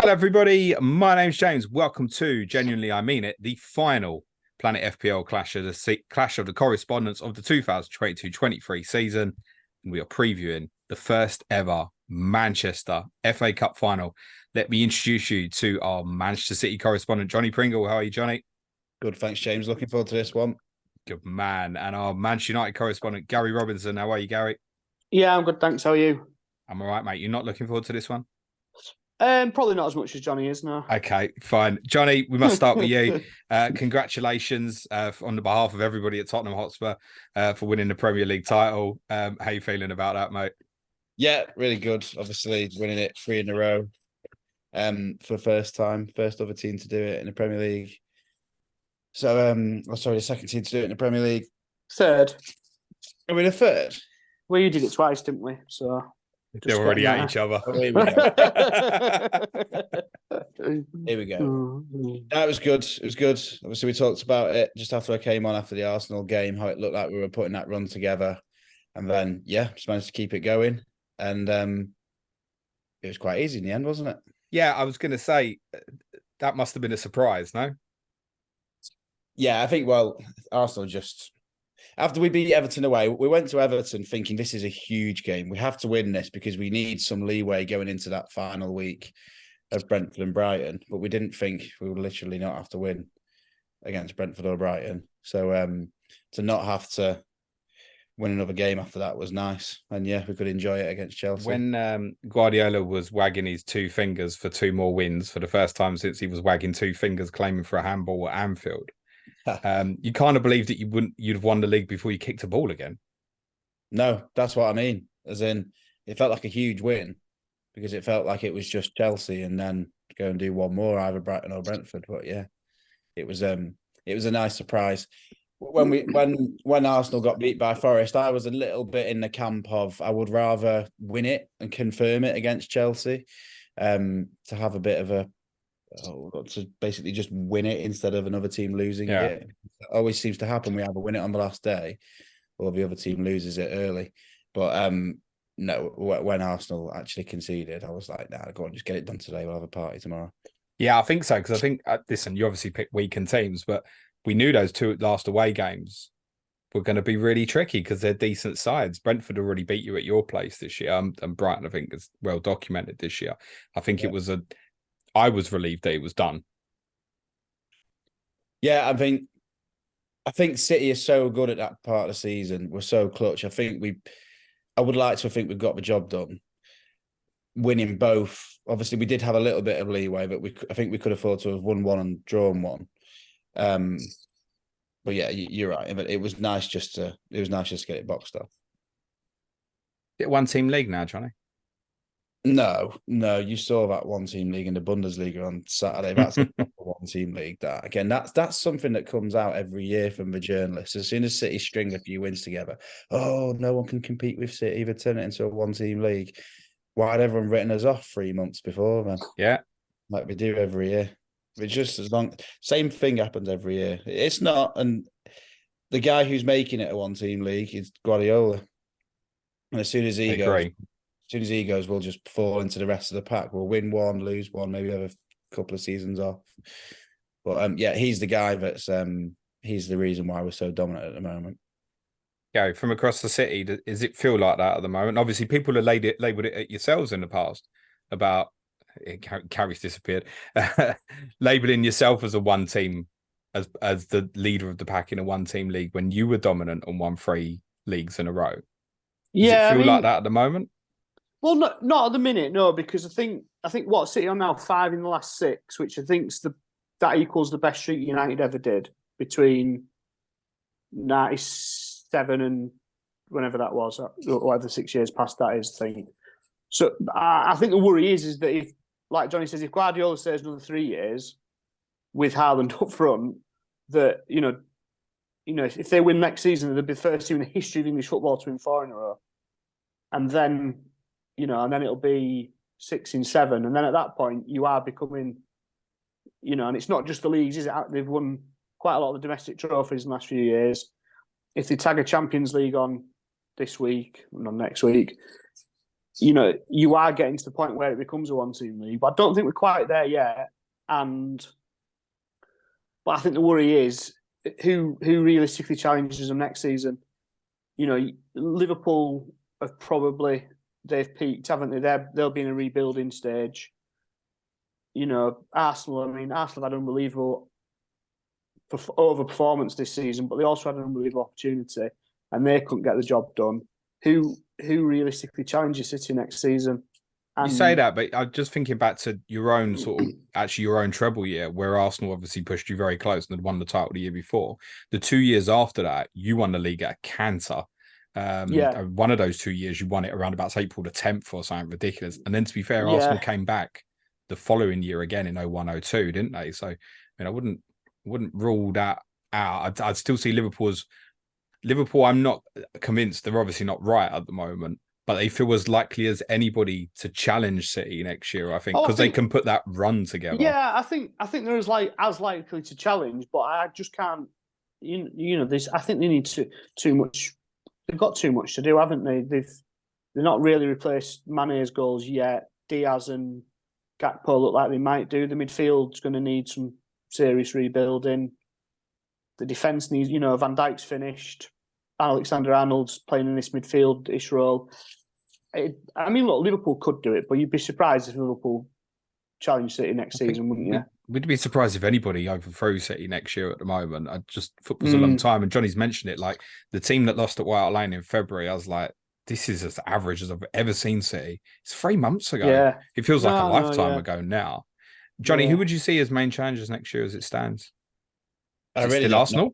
Hello, everybody. My name's James. Welcome to Genuinely I Mean It, the final Planet FPL clash of the correspondents of the 2022-23 season. And we are previewing the first ever Manchester FA Cup final. Let me introduce you to our Manchester City correspondent, Jonny Pringle. How are you, Jonny? Good, thanks, James. Looking forward to this one. Good man. And our Manchester United correspondent, Gary Robinson. How are you, Gary? Yeah, I'm good, thanks. How are you? I'm all right, mate. You're not looking forward to this one? Probably not as much as Jonny is now. Okay, fine. Jonny, we must start with you. Congratulations on the behalf of everybody at Tottenham Hotspur for winning the Premier League title. How are you feeling about that, mate? Yeah, really good. Obviously, winning it 3 in a row for the first time. First other team to do it in the Premier League. So, the second team to do it in the Premier League. Third. Are we the third? Well, you did it twice, didn't we? So they're already at each other. Oh, here we go. Here we go. That was good. It was good. Obviously, we talked about it just after I came on after the Arsenal game, how it looked like we were putting that run together. And then, just managed to keep it going. And it was quite easy in the end, wasn't it? Yeah, I was going to say, that must have been a surprise, no? Yeah, I think, Arsenal just... After we beat Everton away, we went to Everton thinking this is a huge game. We have to win this because we need some leeway going into that final week of Brentford and Brighton. But we didn't think we would literally not have to win against Brentford or Brighton. So to not have to win another game after that was nice. And yeah, we could enjoy it against Chelsea. When Guardiola was wagging his 2 fingers for 2 more wins for the first time since he was wagging 2 fingers claiming for a handball at Anfield, you kind of believed that you'd have won the league before you kicked a ball again. No, that's what I mean. As in, it felt like a huge win because it felt like it was just Chelsea and then go and do one more, either Brighton or Brentford. But yeah, it was a nice surprise. When Arsenal got beat by Forest, I was a little bit in the camp of I would rather win it and confirm it against Chelsea, to have a bit of to basically just win it instead of another team losing it. It always seems to happen. We either win it on the last day or the other team loses it early. But no, when Arsenal actually conceded, I was like, nah, go on, just get it done today. We'll have a party tomorrow. Yeah, I think so. Because I think, listen, you obviously picked weakened teams, but we knew those 2 last away games were going to be really tricky because they're decent sides. Brentford already beat you at your place this year. And Brighton, I think, is well documented this year. I think I was relieved that it was done. Yeah, I think City is so good at that part of the season. We're so clutch. I would like to think we've got the job done. Winning both. Obviously, we did have a little bit of leeway, but I think we could afford to have won one and drawn one. But yeah, you're right. It was nice just to get it boxed off. Is it 1-team league now, Jonny? No, you saw that 1-team league in the Bundesliga on Saturday. That's a 1-team league. That again, that's something that comes out every year from the journalists. As soon as City string a few wins together, oh, no one can compete with City. They turn it into a 1-team league. Why had everyone written us off 3 months before, man? Yeah, like we do every year. It's just same thing happens every year. It's not, and the guy who's making it a 1-team league is Guardiola. And as soon as he goes, we'll just fall into the rest of the pack. We'll win one, lose one, maybe have a couple of seasons off. But he's the guy that's he's the reason why we're so dominant at the moment. Yeah, from across the city, does it feel like that at the moment? Obviously, people have labelled it at yourselves in the past about Carrie's disappeared, labelling yourself as a 1-team, as the leader of the pack in a 1-team league when you were dominant and won 3 leagues in a row. Does it feel like that at the moment? Well, not at the minute, no, because I think what City are now 5 in the last 6, which I think that equals the best streak United ever did between 97 and whenever that was, whatever 6 years past that is, I think. So I think the worry is that if, like Jonny says, if Guardiola stays another 3 years with Haaland up front, that if they win next season, they'll be the first team in the history of English football to win 4 in a row, and then it'll be 6 in 7, and then at that point you are becoming, and it's not just the leagues, is it? They've won quite a lot of the domestic trophies in the last few years. If they tag a Champions League on this week and on next week, you are getting to the point where it becomes a one-team league. But I don't think we're quite there yet. But I think the worry is who realistically challenges them next season. Liverpool they've peaked, haven't they? They'll be in a rebuilding stage. Arsenal have had unbelievable overperformance this season, but they also had an unbelievable opportunity and they couldn't get the job done. Who realistically challenges City next season? You say that, but I'm just thinking back to your own your own treble year, where Arsenal obviously pushed you very close and had won the title the year before. The 2 years after that, you won the league at a canter. One of those 2 years, you won it around about April the 10th or something ridiculous. And then, to be fair, Arsenal came back the following year again in 01-02, didn't they? So, I wouldn't rule that out. I'd still see Liverpool. I'm not convinced. They're obviously not right at the moment, but they feel as likely as anybody to challenge City next year, I think, because they can put that run together. Yeah, I think they're as likely to challenge, but I just can't. I think they need too much. They've got too much to do, haven't they? They're not really replaced Mane's goals yet. Diaz and Gakpo look like they might do. The midfield's going to need some serious rebuilding. The defence needs, Van Dijk's finished. Alexander-Arnold's playing in this midfield-ish role. Look, Liverpool could do it, but you'd be surprised if Liverpool challenge City next season, wouldn't you? We'd be surprised if anybody overthrew City next year at the moment. Football's a long time, and Johnny's mentioned it. Like, the team that lost at White Hart Lane in February, I was like, this is as average as I've ever seen City. It's 3 months ago. Yeah. It feels like a lifetime ago now. Johnny, who would you see as main challengers next year as it stands? Still Arsenal?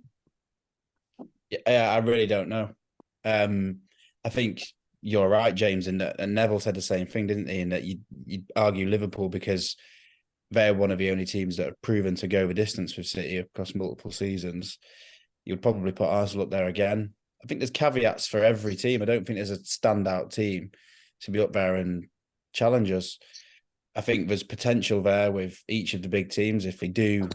Yeah, I really don't know. I think you're right, James, and Neville said the same thing, didn't he? In that you'd argue Liverpool because they're one of the only teams that have proven to go the distance with City across multiple seasons. You'd probably put Arsenal up there again. I think there's caveats for every team. I don't think there's a standout team to be up there and challenge us. I think there's potential there with each of the big teams if they do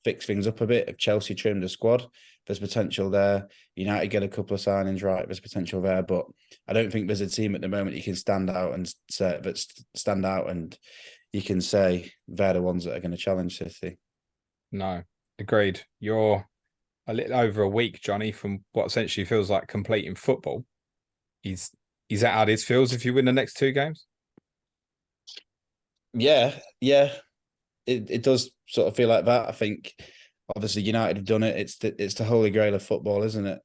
fix things up a bit. If Chelsea trimmed the squad, there's potential there. United get a couple of signings right, there's potential there. But I don't think there's a team at the moment you can stand out and you can say they're the ones that are going to challenge City. No, agreed. You're a little over a week, Johnny, from what essentially feels like completing football. Is that how this feels if you win the next 2 games? Yeah. It does sort of feel like that. I think obviously United have done it. It's the holy grail of football, isn't it?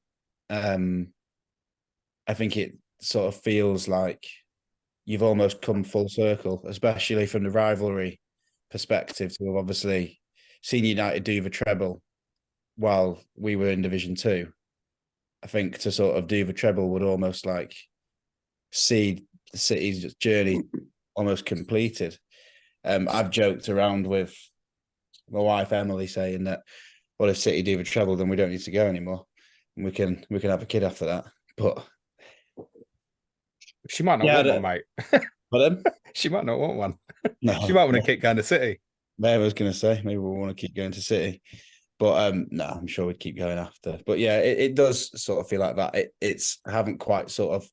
I think it sort of feels like you've almost come full circle, especially from the rivalry perspective, to have obviously seen United do the treble while we were in Division 2. I think to sort of do the treble would almost like see the City's journey almost completed. I've joked around with my wife Emily saying that, well, if City do the treble, then we don't need to go anymore, and we can have a kid after that. But she might not want one, mate. Pardon? She might not want one. No, she might want to keep going to City. Maybe I was going to say maybe we'll want to keep going to City, but no, I'm sure we'd keep going after. But yeah, it does sort of feel like that. I haven't quite sort of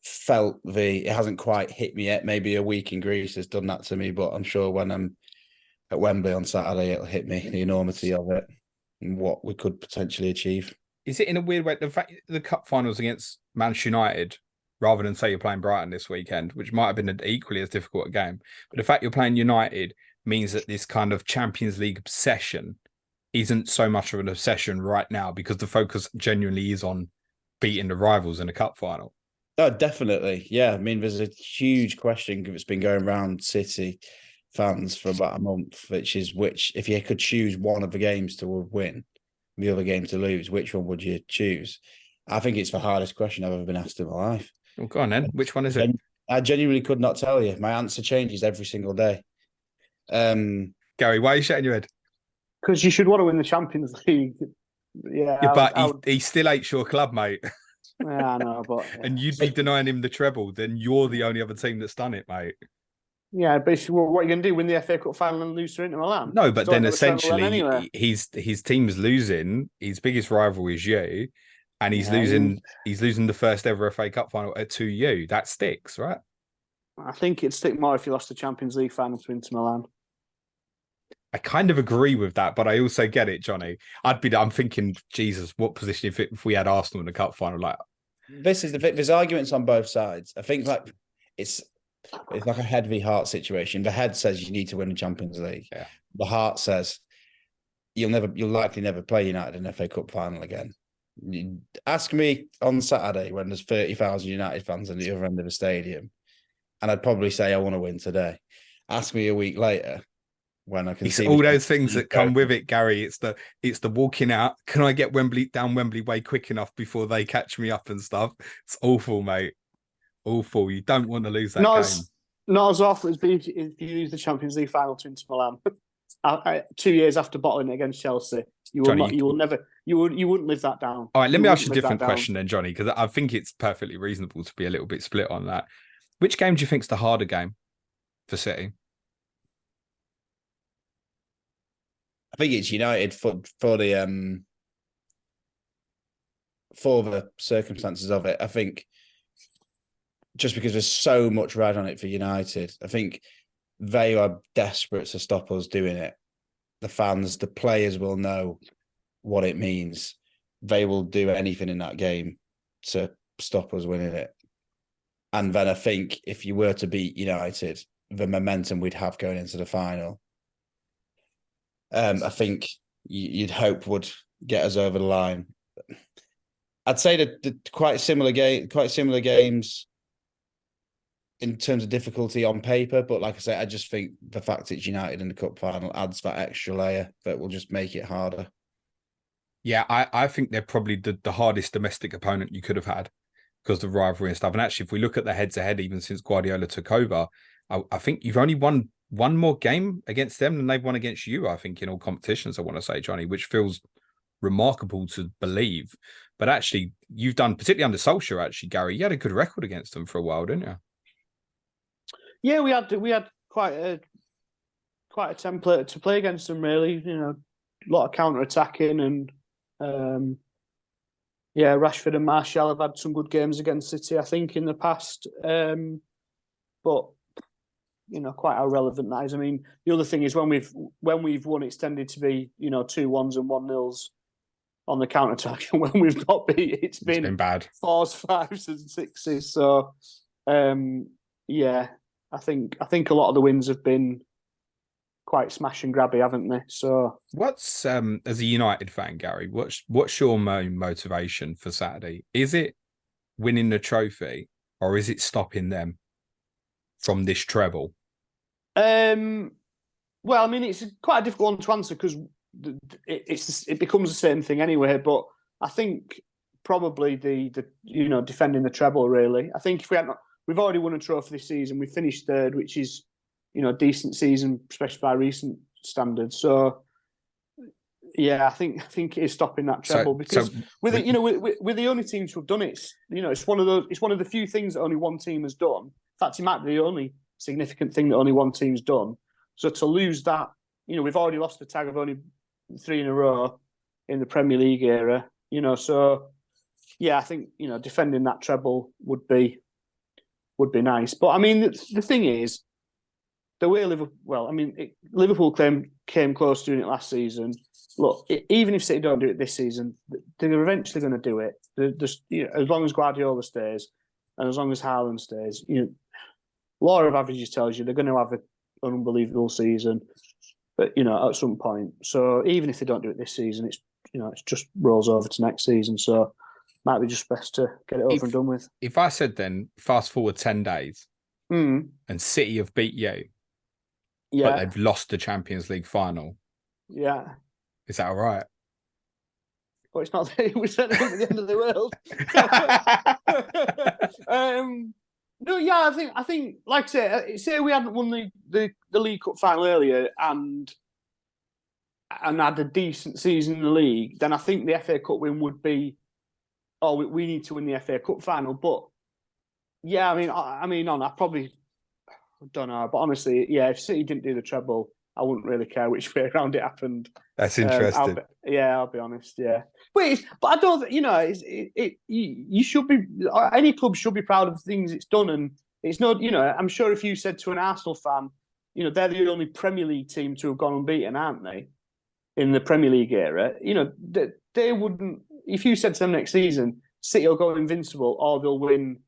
felt it hasn't quite hit me yet. Maybe a week in Greece has done that to me, but I'm sure when I'm at Wembley on Saturday, it'll hit me, the enormity of it and what we could potentially achieve. Is it in a weird way, the fact the cup finals against Manchester United, rather than say you're playing Brighton this weekend, which might have been an equally as difficult a game, but the fact you're playing United means that this kind of Champions League obsession isn't so much of an obsession right now because the focus genuinely is on beating the rivals in a cup final. Oh, definitely. Yeah. I mean, there's a huge question that's been going around City fans for about a month, which if you could choose one of the games to win, the other game to lose, which one would you choose? I think it's the hardest question I've ever been asked in my life. Well, go on then. Which one is it? I genuinely could not tell you. My answer changes every single day. Gary, why are you shaking your head? Because you should want to win the Champions League. Yeah, but he still hates your club, mate. Yeah, I know, but and you'd be denying him the treble, then you're the only other team that's done it, mate. Yeah, basically, what are you going to do? Win the FA Cup final and lose to Inter Milan? No, but then essentially, his team's losing. His biggest rival is you, and he's losing. He's losing the first ever FA Cup final to you. That sticks, right? I think it'd stick more if you lost the Champions League final to Inter Milan. I kind of agree with that, but I also get it, Johnny. I'm thinking, Jesus, what position if we had Arsenal in the cup final? Like, there's arguments on both sides. I think like it's like a head v heart situation. The head says you need to win the Champions League. Yeah. The heart says you'll likely never play United in the FA Cup final again. Ask me on Saturday when there's 30,000 United fans on the other end of the stadium, and I'd probably say I want to win today. Ask me a week later when I can see all those things that come with it, Gary. It's the walking out. Can I get down Wembley way quick enough before they catch me up and stuff? It's awful, mate. Awful. You don't want to lose that game. Not as awful as if you lose the Champions League final to Inter Milan. 2 years after bottling it against Chelsea, you wouldn't live that down. All right, let me ask you a different question then, Johnny, because I think it's perfectly reasonable to be a little bit split on that. Which game do you think is the harder game for City? I think it's United for the circumstances of it. I think just because there's so much red on it for United, I think they are desperate to stop us doing it. The fans, the players will know what it means. They will do anything in that game to stop us winning it. And then I think if you were to beat United, the momentum we'd have going into the final, I think you'd hope would get us over the line. I'd say that the quite similar games in terms of difficulty on paper, but like I say, I just think the fact it's United in the cup final adds that extra layer that will just make it harder. Yeah, I think they're probably the hardest domestic opponent you could have had because of the rivalry and stuff. And actually, if we look at the heads-to-head, even since Guardiola took over, I think you've only won one more game against them than they've won against you, I think, in all competitions, I want to say, Johnny, which feels remarkable to believe. But actually, you've done, particularly under Solskjaer, actually, Gary, you had a good record against them for a while, didn't you? Yeah, we had quite a template to play against them, really. You know, a lot of counter-attacking and Rashford and Martial have had some good games against City, I think, in the past. But you know, quite how relevant that is. I mean, the other thing is when we've won, it's tended to be 2-1s and 1-0s on the counter attack, and when we've got beat, it's been bad 4s, 5s, and 6s. So, I think a lot of the wins have been quite smash and grabby, haven't they? So, what's as a United fan, Gary? What's your main motivation for Saturday? Is it winning the trophy, or is it stopping them from this treble? Well, I mean, it's quite a difficult one to answer because it becomes the same thing anyway. But I think probably the defending the treble, really. I think if we've already won a trophy this season. We finished third, which is a decent season, especially by recent standards. So yeah, I think it is stopping that treble because we're the only teams who have done it. It's one of the few things that only one team has done. In fact, it might be the only significant thing that only one team's done. So to lose that, we've already lost the tag of only 3 in a row in the Premier League era. So yeah, I think defending that treble would be nice. But I mean, the thing is, the way Liverpool came close to doing it last season. Look, even if City don't do it this season, they're eventually going to do it. As long as Guardiola stays and as long as Haaland stays, law of averages tells you they're going to have an unbelievable season, but at some point. So even if they don't do it this season, it's it just rolls over to next season. So might be just best to get it over and done with. If I said then fast forward 10 days and City have beat you, but they've lost the Champions League final. Yeah. Is that all right? Well, it's not that we sent them at the end of the world. No, yeah, I think, like I say we hadn't won the League Cup final earlier and had a decent season in the league, then I think the FA Cup win would be, we need to win the FA Cup final. But yeah, I probably don't know. But honestly, yeah, if City didn't do the treble, I wouldn't really care which way around it happened. That's interesting. I'll be honest. Yeah, but I don't. You should be. Any club should be proud of the things it's done, and It's not, I'm sure if you said to an Arsenal fan, they're the only Premier League team to have gone unbeaten, aren't they? In the Premier League era, they wouldn't. If you said to them next season, City will go invincible, or they'll win,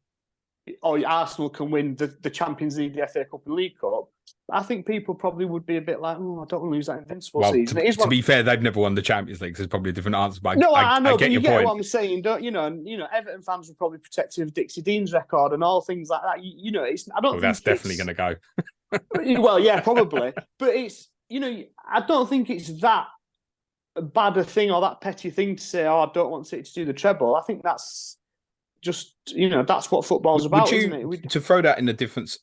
or Arsenal can win the Champions League, the FA Cup, and League Cup, I think people probably would be a bit like, "Oh, I don't want to lose that invincible season." To be fair, they've never won the Champions League, so it's probably a different answer. But no, I know, I get but you your get point. what I'm saying, don't you? Everton fans were probably protective of Dixie Dean's record and all things like that. It's I don't. Well, think that's definitely going to go. Well, yeah, probably, but it's I don't think it's that bad a thing or that petty thing to say, "Oh, I don't want City to do the treble." I think that's just that's what football's about, isn't it? To throw that in a different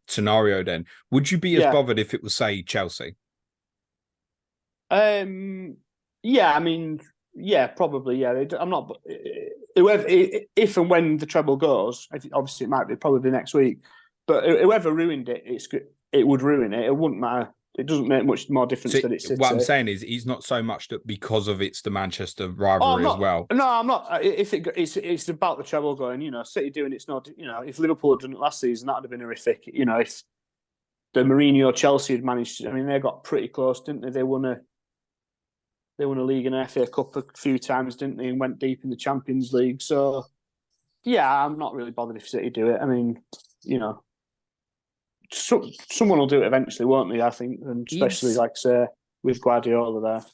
scenario, then would you be as bothered if it was, say, Chelsea? Yeah, I mean, yeah, probably, yeah. I'm not. Whoever, if and when the treble goes, obviously it might be probably next week. But whoever ruined it, it would ruin it. It wouldn't matter. It doesn't make much more difference that it's City. What I'm saying is, it's not so much that because of it's the Manchester rivalry as well. No, I'm not. If it's about the treble going, City doing it's not. If Liverpool had done it last season, that'd have been horrific. If the Mourinho Chelsea had managed, I mean, they got pretty close, didn't they? They won a league and an FA Cup a few times, didn't they? And went deep in the Champions League. So, yeah, I'm not really bothered if City do it. I mean, someone will do it eventually, won't they? I think, and especially like say with Guardiola there.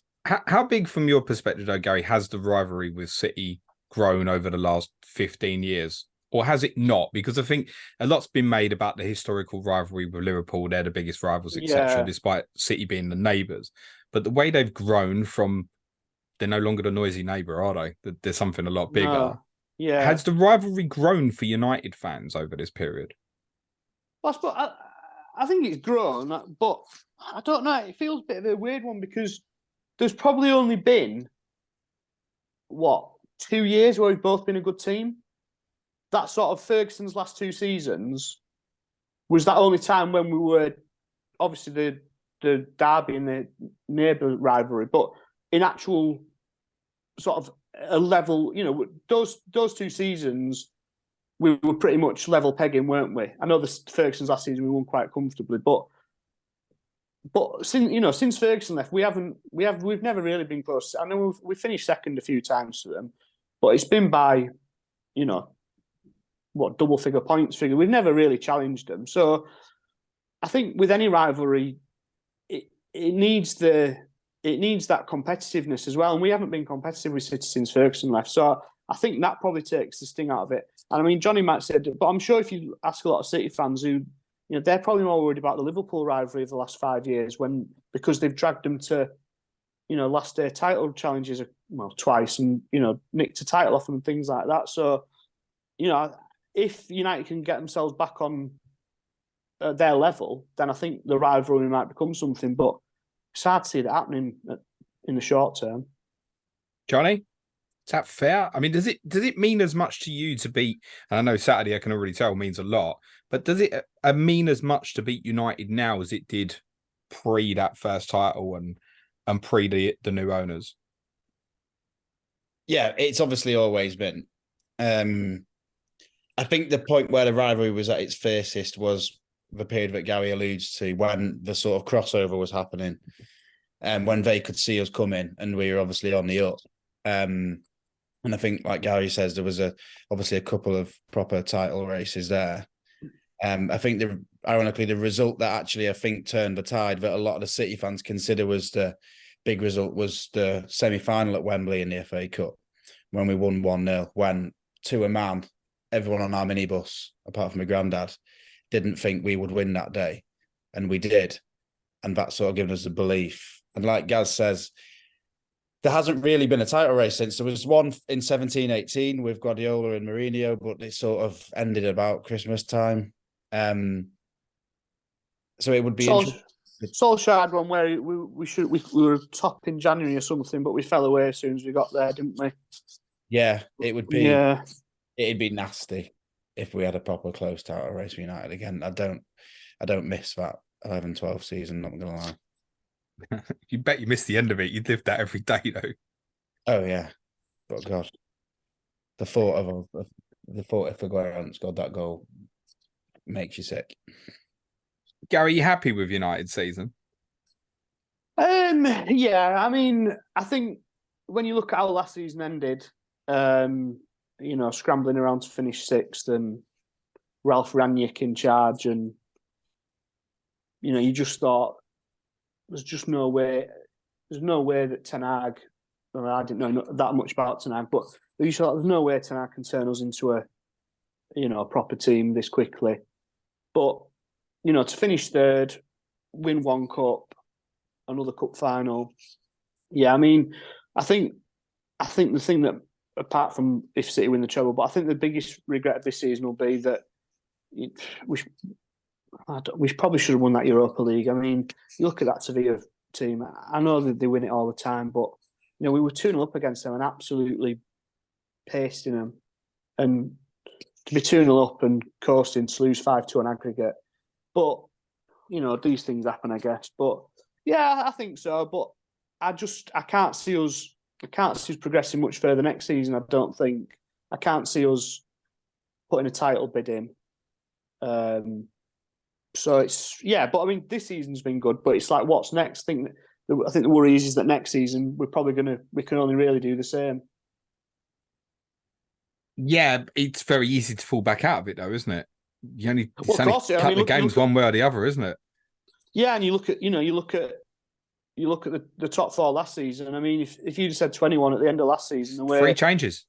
How big, from your perspective, though, Gary, has the rivalry with City grown over the last 15 years, or has it not? Because I think a lot's been made about the historical rivalry with Liverpool. They're the biggest rivals, etc., despite City being the neighbours. But the way they've grown from, they're no longer the noisy neighbour, are they? There's something a lot bigger. No. Yeah. Has the rivalry grown for United fans over this period? Well, I think it's grown, but I don't know. It feels a bit of a weird one because there's probably only been, 2 years where we've both been a good team? That sort of Ferguson's last 2 seasons was that only time when we were, obviously, the derby and the neighbour rivalry, but in actual sort of a level, those 2 seasons, we were pretty much level pegging, weren't we? I know the Ferguson's last season we won quite comfortably, but since Ferguson left, we've never really been close. I know we finished second a few times to them, but it's been by, double figure points figure. We've never really challenged them. So I think with any rivalry, it needs that competitiveness as well, and we haven't been competitive with City since Ferguson left. So I think that probably takes the sting out of it. And I mean, Jonny might say, but I'm sure if you ask a lot of City fans who, they're probably more worried about the Liverpool rivalry of the last 5 years because they've dragged them to, last day title challenges, twice, and, nicked a title off them and things like that. So, if United can get themselves back on their level, then I think the rivalry might become something. But it's hard to see that happening in the short term. Jonny? Is that fair? I mean, does it mean as much to you to beat? And I know Saturday, I can already tell, means a lot. But does it mean as much to beat United now as it did pre that first title and pre the new owners? Yeah, it's obviously always been. I think the point where the rivalry was at its fiercest was the period that Gary alludes to, when the sort of crossover was happening, and when they could see us coming, and we were obviously on the up. And I think, like Gary says, there was obviously a couple of proper title races there. I think ironically, the result that actually I think turned the tide that a lot of the City fans consider was the big result was the semi-final at Wembley in the FA Cup, when we won 1-0, when to a man, everyone on our minibus, apart from my granddad, didn't think we would win that day. And we did. And that sort of given us the belief. And like Gaz says, there hasn't really been a title race since. There was one in 17-18 with Guardiola and Mourinho, but it sort of ended about Christmas time. So it would be interesting. Solskjaer had one where we were top in January or something, but we fell away as soon as we got there, didn't we? Yeah, it would be. Yeah, it'd be nasty if we had a proper close title race for United again. I don't miss that 11-12 season. Not gonna lie. You bet you missed the end of it. You'd live that every day, though. Oh yeah, but God, the thought if Aguero hadn't scored that goal makes you sick. Gary, you happy with United's season? Yeah, I mean, I think when you look at how last season ended, scrambling around to finish sixth and Ralph Rangnick in charge, and you just thought there's just no way. There's no way that Ten Hag. Well, I didn't know that much about Ten Hag, but you thought there's no way Ten Hag can turn us into a proper team this quickly. But to finish third, win one cup, another cup final. Yeah, I mean, I think the thing that, apart from if City win the treble, but I think the biggest regret of this season will be that we probably should have won that Europa League. I mean, you look at that Sevilla team. I know that they win it all the time, but we were 2-0 up against them and absolutely pasting them. And to be 2-0 up and coasting to lose 5-2 on aggregate, but these things happen, I guess. But yeah, I think so. But I can't see us progressing much further next season. I don't think. I can't see us putting a title bid in. So it's but I mean, this season's been good, but it's like, what's next? I think the worry is that next season we can only really do the same. Yeah, it's very easy to fall back out of it, though, isn't it? You only cut the games one way or the other, isn't it? Yeah, and you look at the top four last season. I mean, if you'd said to anyone at the end of last season, 3 changes.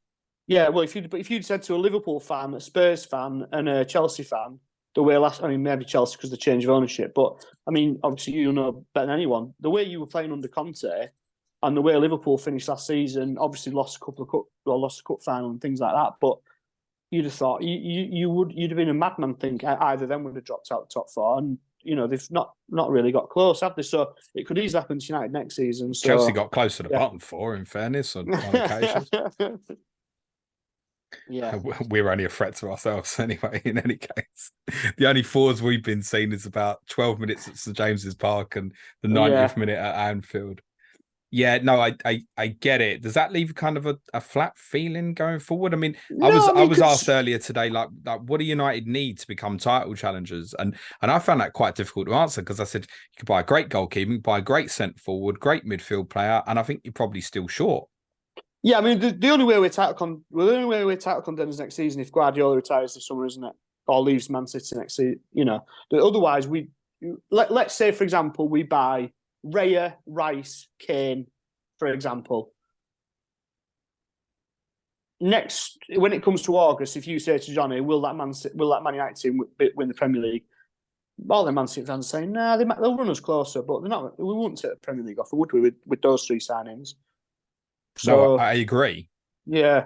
Yeah, well, if you'd said to a Liverpool fan, a Spurs fan, and a Chelsea fan, the way maybe Chelsea because of the change of ownership, but I mean, obviously you know better than anyone, the way you were playing under Conte and the way Liverpool finished last season, obviously lost a cup final and things like that, but you'd have thought you'd have been a madman. Think either of them would have dropped out the top four, and they've not really got close, have they? So it could easily happen to United next season. So, Chelsea got close to the bottom four, in fairness, on occasions. Yeah, we're only a threat to ourselves anyway. In any case, the only fours we've been seen is about 12 minutes at St James's Park and the 90th minute at Anfield. Yeah, no, I get it. Does that leave kind of a flat feeling going forward? I mean, I was asked earlier today, like what do United need to become title challengers? And I found that quite difficult to answer because I said you could buy a great goalkeeper, you could buy a great centre forward, great midfield player, and I think you're probably still short. Yeah, I mean, the only way we're title contenders next season if Guardiola retires this summer, isn't it? Or leaves Man City next season. Otherwise, let's say, for example, we buy Raya, Rice, Kane, for example. Next, when it comes to August, if you say to Jonny, will that Man United team win the Premier League? All the Man City fans are saying, nah, they'll run us closer, but they're not. We wouldn't take the Premier League off, would we, with those 3 signings? So, no, I agree. Yeah.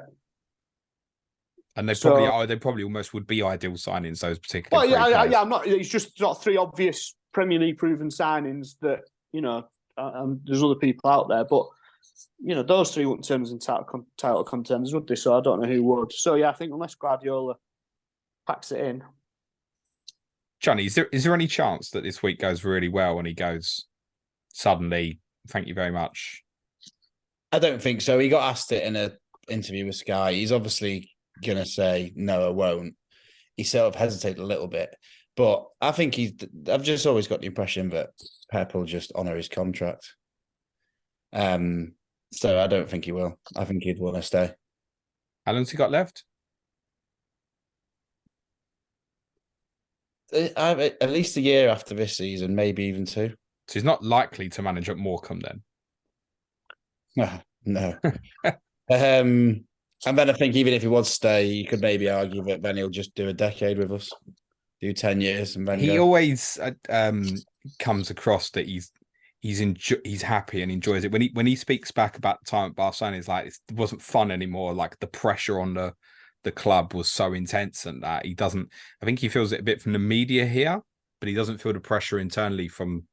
And they probably almost would be ideal signings, those particular. Well, yeah, I'm not. It's just sort of 3 obvious Premier League proven signings that there's other people out there, but those 3 wouldn't turn us into title contenders, would they? So I don't know who would. So yeah, I think unless Guardiola packs it in. Jonny, is there any chance that this week goes really well and he goes suddenly, thank you very much? I don't think so. He got asked it in an interview with Sky. He's obviously going to say, no, I won't. He sort of hesitated a little bit. But I think I've just always got the impression that Pep will just honour his contract. So I don't think he will. I think he'd want to stay. How long's he got left? At least a year after this season, maybe even 2. So he's not likely to manage at Morecambe then? No. And then I think even if he was to stay, you could maybe argue that then he'll just do a decade with us, do 10 years, and then he always comes across that he's happy and enjoys it. When he speaks back about the time at Barcelona, it's like it wasn't fun anymore. Like the pressure on the club was so intense, and that he doesn't. I think he feels it a bit from the media here, but he doesn't feel the pressure internally from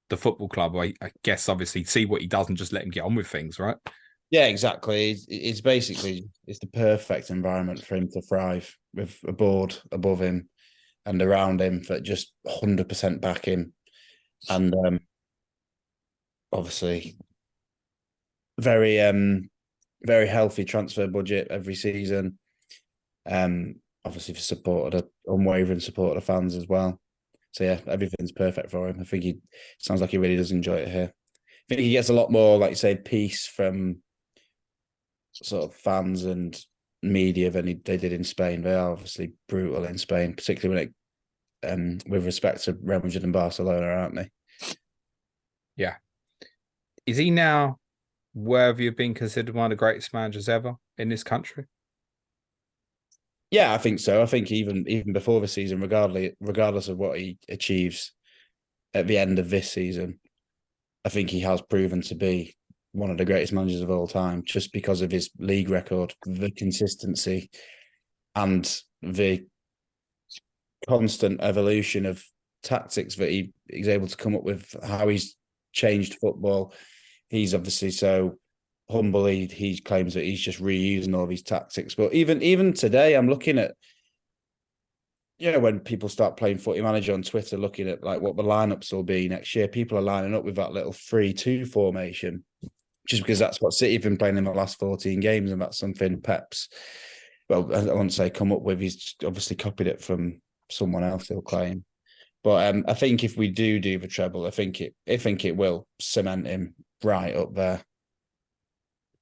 the football club. I guess obviously see what he does and just let him get on with things, right? Yeah, exactly. It's basically the perfect environment for him to thrive, with a board above him and around him that just 100% back him, and obviously very very healthy transfer budget every season. obviously for support of the unwavering support of the fans as well. So yeah, everything's perfect for him. I think he sounds like he really does enjoy it here. I think he gets a lot more, like you say, peace from sort of fans and media than they did in Spain. They are obviously brutal in Spain, particularly when with respect to Real Madrid and Barcelona, aren't they? Yeah. Is he now worthy of being considered one of the greatest managers ever in this country? Yeah, I think so. I think even before the season, regardless of what he achieves at the end of this season, I think he has proven to be one of the greatest managers of all time, just because of his league record, the consistency, and the constant evolution of tactics that he's able to come up with, how he's changed football. He's obviously so humble. He claims that he's just reusing all these tactics. But even today, I'm looking at, when people start playing Footy Manager on Twitter, looking at like what the lineups will be next year, people are lining up with that little 3-2 formation, just because that's what City have been playing in the last 14 games, and that's something Pep's, well, I won't say come up with. He's obviously copied it from someone else, he'll claim. But I think if we do the treble, I think it will cement him right up there.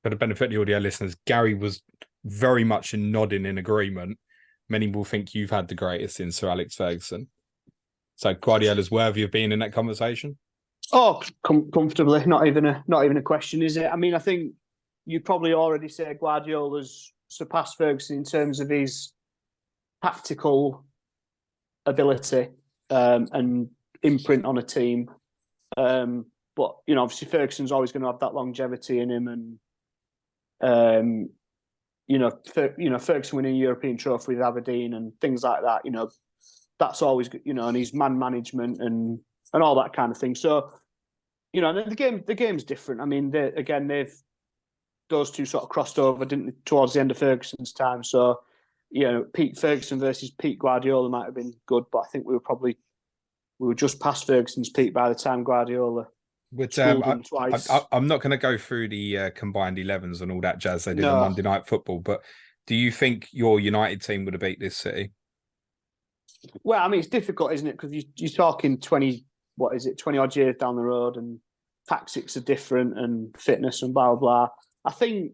For the benefit of the audio listeners, Gary was very much nodding in agreement. Many will think you've had the greatest in Sir Alex Ferguson. So Guardiola's worthy of being in that conversation? Oh, comfortably. Not even a question, is it? I mean, I think you probably already say Guardiola's surpassed Ferguson in terms of his tactical ability and imprint on a team. But obviously Ferguson's always going to have that longevity in him, and Ferguson winning a European trophy with Aberdeen and things like that. That's always and his man management and all that kind of thing. So the game's different. I mean, those two sort of crossed over, didn't they, towards the end of Ferguson's time. So Pete Ferguson versus Pete Guardiola might have been good, but I think we were just past Ferguson's peak by the time Guardiola. But I'm not going to go through the combined 11s and all that jazz they did on Monday Night Football, but do you think your United team would have beat this City? Well, I mean, it's difficult, isn't it? Because you're talking 20 odd years down the road, and tactics are different, and fitness and blah, blah, blah. I think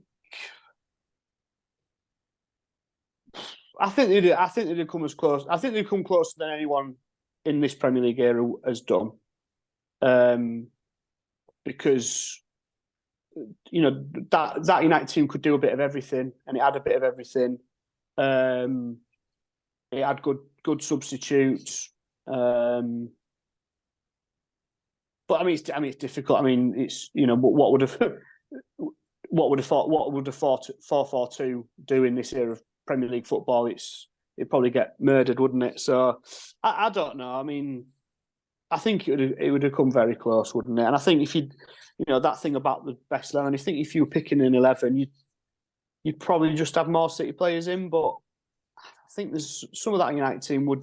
they'd come as close. I think they'd come closer than anyone in this Premier League era has done. Because that United team could do a bit of everything, and it had a bit of everything. It had good substitutes. But I mean, it's difficult. I mean, it's what would have thought 4-4-2 do in this era of Premier League football? It'd probably get murdered, wouldn't it? So I don't know. I mean, I think it would have come very close, wouldn't it? And I think if that thing about the best 11, I think if you were picking an 11, you'd probably just have more City players in. But I think there's some of that United team would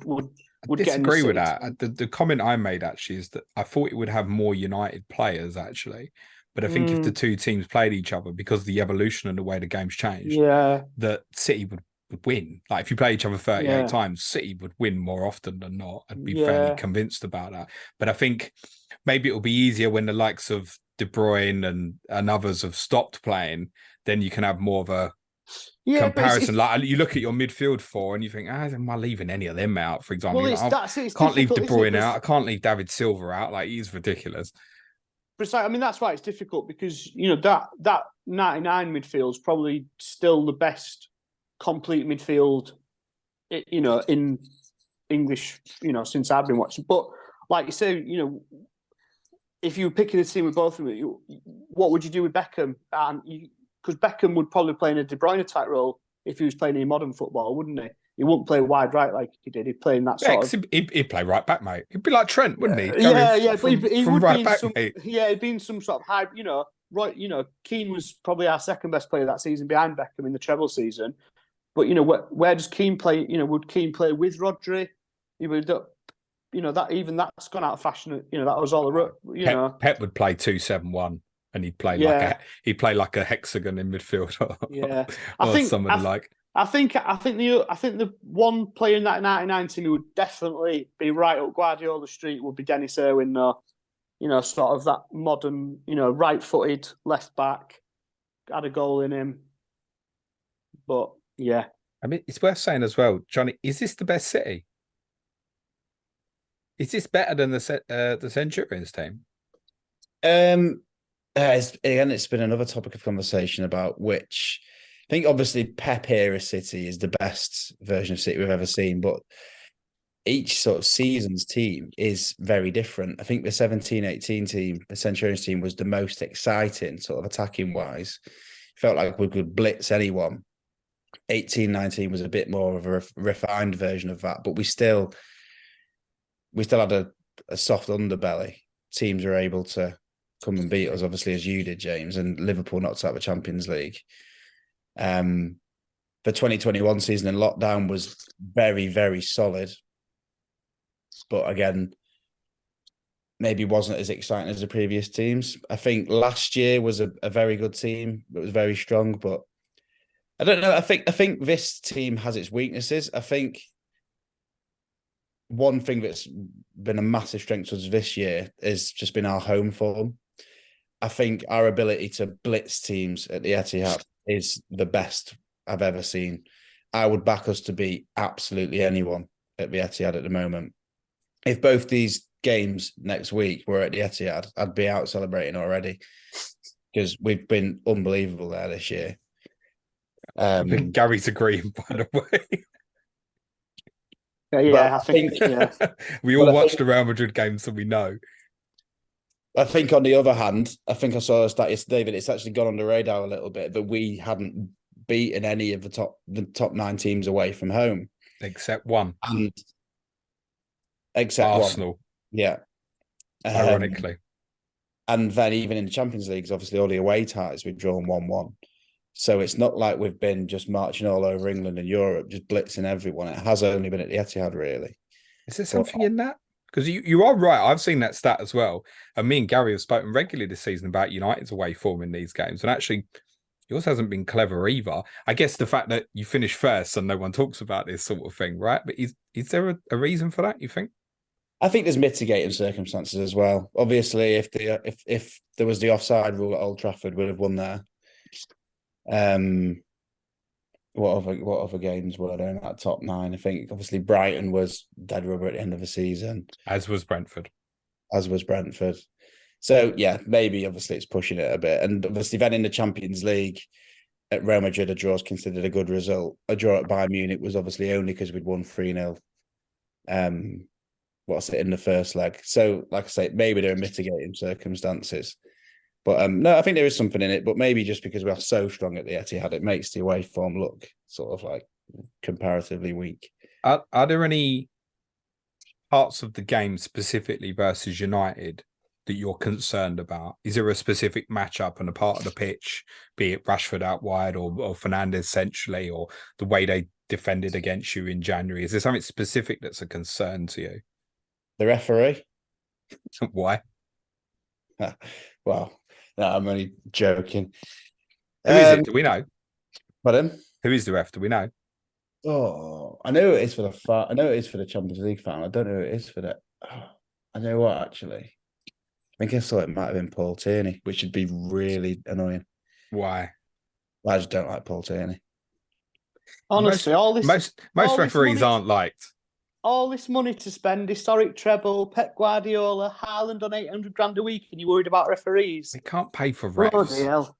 disagree with that. The comment I made actually is that I thought it would have more United players actually, but I think if the two teams played each other, because of the evolution and the way the game's changed, that City would win. Like if you play each other 38 times, City would win more often than not. I'd be fairly convinced about that. But I think maybe it'll be easier when the likes of De Bruyne and others have stopped playing. Then you can have more of a comparison. Like you look at your midfield four and you think, am I leaving any of them out? For example, I can't leave De Bruyne out. I can't leave David Silva out. Like he's ridiculous. I mean, that's why it's difficult, because that 99 midfield is probably still the best complete midfield, in English, since I've been watching. But like you say, if you were picking a team with both of them, what would you do with Beckham? And because Beckham would probably play in a De Bruyne type role if he was playing in modern football, wouldn't he? He wouldn't play wide right like he did. He'd play in that sort of. He'd play right back, mate. He'd be like Trent, wouldn't he? He would be in some sort of high. Keane was probably our second best player that season behind Beckham in the treble season. But where does Keane play? Would Keane play with Rodri? He would, that's gone out of fashion. That was all the Pep would play 2-7-1, and he'd play like a hexagon in midfield. Yeah, I think something like. the one player in that 99 team who would definitely be right up Guardiola Street would be Dennis Irwin, though. Sort of that modern, right-footed left back, had a goal in him. But yeah, I mean, it's worth saying as well, Johnny. Is this the best City? Is this better than the Centurions team? It's been another topic of conversation about which. I think obviously Pep era City is the best version of City we've ever seen, but each sort of season's team is very different. I think the 17-18 team, the Centurions team, was the most exciting, sort of attacking wise. Felt like we could blitz anyone. 18-19 was a bit more of a refined version of that, but we still had a soft underbelly. Teams were able to come and beat us, obviously, as you did, James, and Liverpool knocked out the Champions League. The 2021 season in lockdown was very, very solid. But again, maybe wasn't as exciting as the previous teams. I think last year was a very good team. It was very strong, but I don't know. I think this team has its weaknesses. I think one thing that's been a massive strength to us this year has just been our home form. I think our ability to blitz teams at the Etihad is the best I've ever seen. I would back us to beat absolutely anyone at the Etihad at the moment. If both these games next week were at the Etihad, I'd be out celebrating already because we've been unbelievable there this year. I think Gary's agreeing, by the way. I think we all watched the Real Madrid games, so we know. I think on the other hand, I think I saw a stat yesterday that it's actually gone on the radar a little bit that we hadn't beaten any of the top 9 teams away from home. Except one. Except Arsenal. One. Yeah. Ironically. And then even in the Champions Leagues, obviously all the away ties, we've drawn 1-1. So it's not like we've been just marching all over England and Europe, just blitzing everyone. It has only been at the Etihad, really. Is there something in that? Because you are right. I've seen that stat as well. And me and Gary have spoken regularly this season about United's away form in these games. And actually, yours hasn't been clever either. I guess the fact that you finish first and no one talks about this sort of thing, right? But is there a reason for that, you think? I think there's mitigating circumstances as well. Obviously, if there was the offside rule at Old Trafford, we'd have won there. What other games were there in that top 9? I think obviously Brighton was dead rubber at the end of the season. As was Brentford. So yeah, maybe obviously it's pushing it a bit. And obviously then in the Champions League at Real Madrid, a draw is considered a good result. A draw at Bayern Munich was obviously only because we'd won 3-0. In the first leg. So like I say, maybe there are mitigating circumstances. But no, I think there is something in it, but maybe just because we are so strong at the Etihad, it makes the away form look sort of like comparatively weak. Are there any parts of the game specifically versus United that you're concerned about? Is there a specific matchup and a part of the pitch, be it Rashford out wide or Fernandes centrally, or the way they defended against you in January? Is there something specific that's a concern to you? The referee? Why? Well, no, I'm only joking. Who is it? Do we know? Pardon? Who is the ref? Do we know? Oh, I know it is for the Champions League final. I don't know who it is for that. I know what, actually. I think I saw it might have been Paul Tierney, which would be really annoying. Why? I just don't like Paul Tierney. Honestly, most referees aren't liked. All this money to spend, historic treble, Pep Guardiola, Haaland on 800 grand a week, and you're worried about referees? They can't pay for refs. Bloody hell.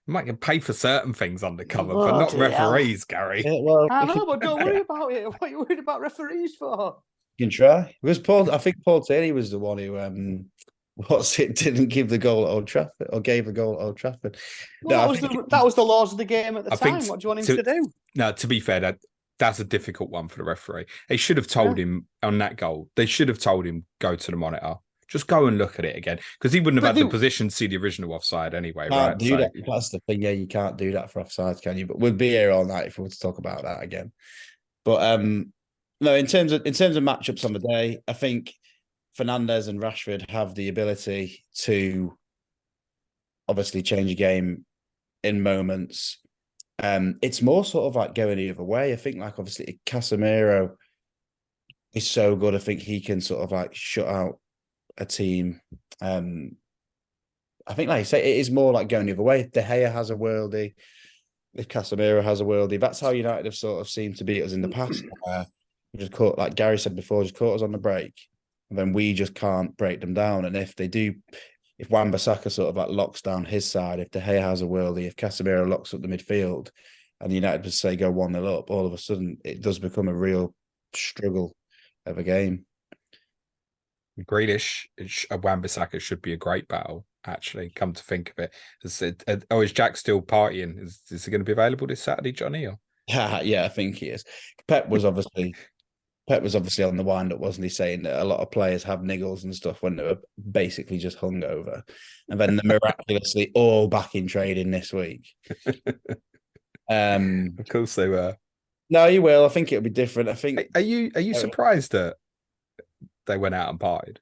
You might get paid for certain things undercover, but not referees, Gary. Yeah, well, I know, but don't worry about it. What are you worried about referees for? You can try. I think Paul Tierney was the one who didn't give the goal at Old Trafford, or gave the goal at Old Trafford. Well, that was the laws of the game at the time. What do you want him to do? No, to be fair, that's a difficult one for the referee. They should have told him on that goal. They should have told him, go to the monitor. Just go and look at it again. Because he wouldn't have had the position to see the original offside anyway, right? That. That's the thing. Yeah, you can't do that for offside, can you? But we'll be here all night if we were to talk about that again. But no, in terms of matchups on the day, I think Fernandes and Rashford have the ability to obviously change a game in moments. It's more sort of like going the other way. I think like obviously Casemiro is so good. I think he can sort of like shut out a team. I think like you say, it is more like going the other way. If De Gea has a worldie, if Casemiro has a worldie, that's how United have sort of seemed to beat us in the past. We just caught, like Gary said before, just caught us on the break, and then we just can't break them down. And if they do, if Wan-Bissaka sort of like locks down his side, if De Gea has a worldie, if Casemiro locks up the midfield, and United would say go 1-0 up, all of a sudden it does become a real struggle of a game. Grealish, Wan-Bissaka should be a great battle. Actually, come to think of it, is Jack still partying? Is he going to be available this Saturday, Jonny? Or? Yeah, I think he is. Pep was obviously on the wind up, wasn't he? Saying that a lot of players have niggles and stuff when they were basically just hungover, and then they're miraculously all back in trading this week. Of course they were. No, you will. I think it'll be different. I think. Are you surprised that they went out and partied?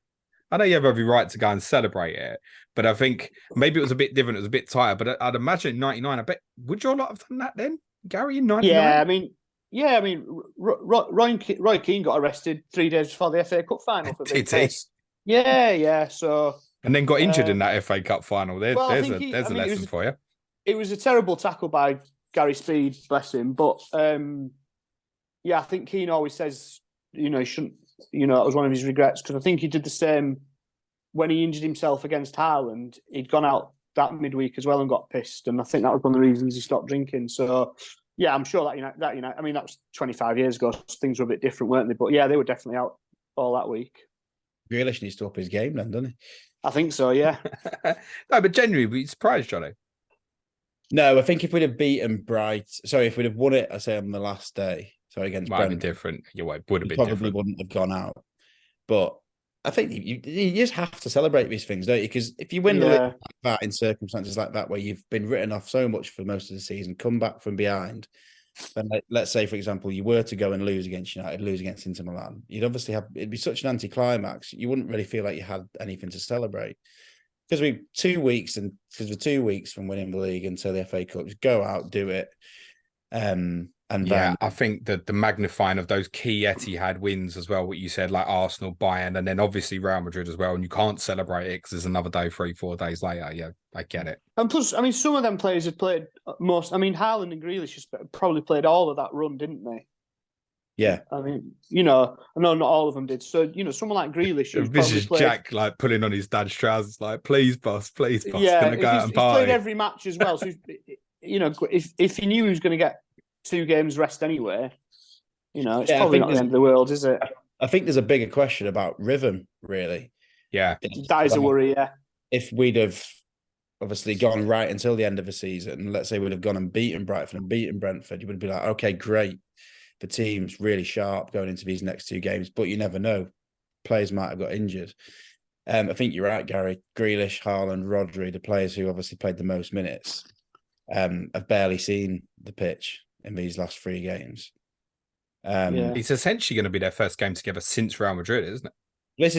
I know you have every right to go and celebrate it, but I think maybe it was a bit different. It was a bit tighter, but I'd imagine in '99. I bet would you lot have done that then, Gary? In '99? Yeah, I mean, Roy Keane got arrested 3 days before the FA Cup final for being pissed. Yeah. So and then got injured in that FA Cup final. There's a lesson for you. It was a terrible tackle by Gary Speed, bless him. But I think Keane always says, he shouldn't. That was one of his regrets because I think he did the same when he injured himself against Haaland. He'd gone out that midweek as well and got pissed, and I think that was one of the reasons he stopped drinking. So, yeah, I'm sure that I mean, that was 25 years ago. So things were a bit different, weren't they? But yeah, they were definitely out all that week. Grealish needs to up his game then, doesn't he? I think so. Yeah. No, but genuinely, were you surprised, Jonny? No, I think if we'd have beaten if we'd have won it, I say on the last day. Sorry, against Might have been different. Your way would have been different. Probably wouldn't have gone out. But I think you just have to celebrate these things, don't you? Because if you win the league like that in circumstances like that, where you've been written off so much for most of the season, come back from behind, then let's say, for example, you were to go and lose against United, lose against Inter Milan, you'd obviously it'd be such an anticlimax. You wouldn't really feel like you had anything to celebrate. Because we're 2 weeks from winning the league until the FA Cup, just go out, do it. I think that the magnifying of those key Etihad wins as well, what you said, like Arsenal, Bayern, and then obviously Real Madrid as well, and you can't celebrate it because there's another day, 3-4 days later. Yeah, I get it. And plus, I mean, some of them players have played most. I mean, Haaland and Grealish probably played all of that run, didn't they? Yeah. I mean, I know not all of them did. So, someone like Grealish. This is Jack like pulling on his dad's trousers, like, please, boss. Yeah, gonna go out and party. He's played every match as well. So, if he knew he was going to get 2 games rest anyway, it's probably not the end of the world, is it? I think there's a bigger question about rhythm, really. Yeah. That is a worry, yeah. If we'd have obviously gone right until the end of the season, let's say we'd have gone and beaten Brighton and beaten Brentford, you would be like, okay, great. The team's really sharp going into these next 2 games, but you never know. Players might have got injured. I think you're right, Gary. Grealish, Haaland, Rodri, the players who obviously played the most minutes, have barely seen the pitch in these last 3 games. It's essentially going to be their first game together since Real Madrid, isn't it? This